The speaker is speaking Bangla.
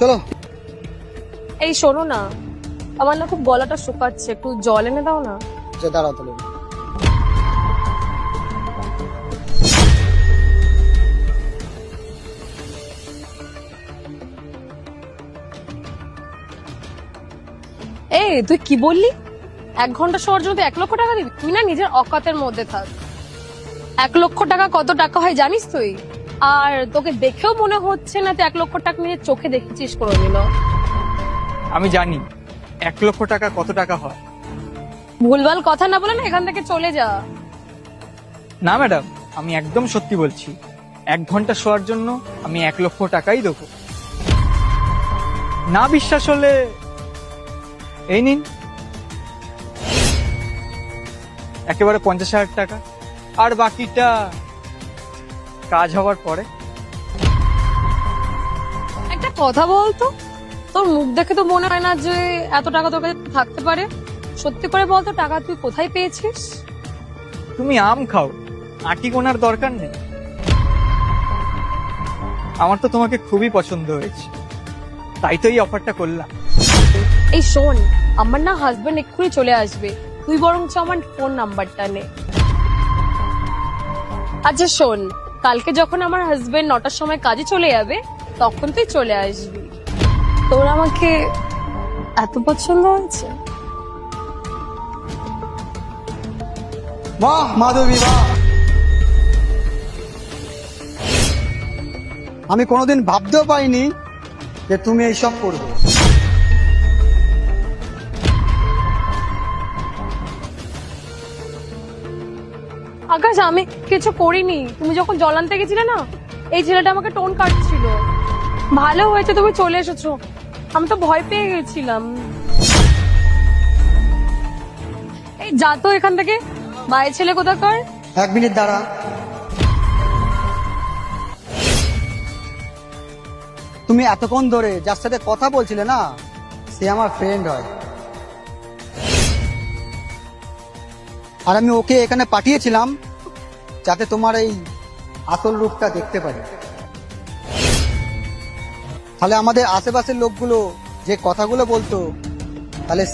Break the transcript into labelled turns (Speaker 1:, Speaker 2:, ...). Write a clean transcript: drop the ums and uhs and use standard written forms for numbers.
Speaker 1: চলো।
Speaker 2: এই শোনো না, আমার না খুব গলাটা শুকাচ্ছে, একটু জল এনে দাও না।
Speaker 1: যে দাঁড়াও তাহলে।
Speaker 2: এই তুই কি বললি? 1 ঘন্টা শোয়ার জন্য তুই 1 লক্ষ টাকা দিবি? তুই না নিজের অকাতের মধ্যে থাক। 1 লক্ষ টাকা কত টাকা হয় জানিস তুই? আর তোকে দেখেও মনে হচ্ছে না তুই 1 লক্ষ টাকা নিজের চোখে দেখেছিস কোনোদিনও।
Speaker 3: আমি জানি 1 লক্ষ টাকা কত টাকা হয়।
Speaker 2: ভুলভাল কথা না বলে না এখান থেকে চলে যা।
Speaker 3: না ম্যাডাম, আমি একদম সত্যি বলছি। 1 ঘন্টা শোয়ার জন্য আমি 1 লক্ষ টাকাই দেবো। না বিশ্বাস হলে এই নিন, একেবারে 50,000 টাকা, আর বাকিটা কাজ হওয়ার পরে।
Speaker 2: একটা কথা বলতো, তোর মুখ দেখে তো মনে হয় না যে এত টাকা তোর কাছে থাকতে পারে। সত্যি করে বলতো, টাকা তুই কোথায় পেয়েছিস?
Speaker 3: তুমি আম খাও, আটি গোনার দরকার নেই। আমার তো তোমাকে খুবই পছন্দ হয়েছে, তাই তো এই অফারটা করলাম।
Speaker 2: এই শোন, আমার না হাজবেন্ড এক্ষুনি চলে আসবে, তুই বরঞ্চ আমার ফোন নাম্বারটা নে। আচ্ছা শোন, কালকে যখন আমার হাজবেন্ড 9টার সময় কাজে চলে যাবে তখন তুই চলে আসবি। তোর আমাকে এত পছন্দ হয়েছে?
Speaker 1: বাহ মাধবী বাহ, আমি কোনোদিন ভাবতেও পারিনি যে তুমি এইসব করবে।
Speaker 2: আকাশ, আমি কিছু করিনি। তুমি যখন জল আনতে গেছিলে না, এই ছেলেটা আমাকে টোন কাটছিল। ভালো হয়েছে তুমি চলে এসেছো, আমি তো ভয় পেয়ে গেছিলাম। এই যা তো এখান থেকে, মায়ের ছেলে কোথাকার।
Speaker 1: 1 মিনিট দাঁড়া। তুমি এতক্ষণ ধরে যার সাথে কথা বলছিলে না, সে আমার ফ্রেন্ড হয়। আর আমি ওকে এখানে পাঠিয়েছিলাম যাতে তোমার এই আসল রূপটা দেখতে পারে। তাহলে আমাদের আশেপাশের লোকগুলো যে কথাগুলো বলতো, তাহলে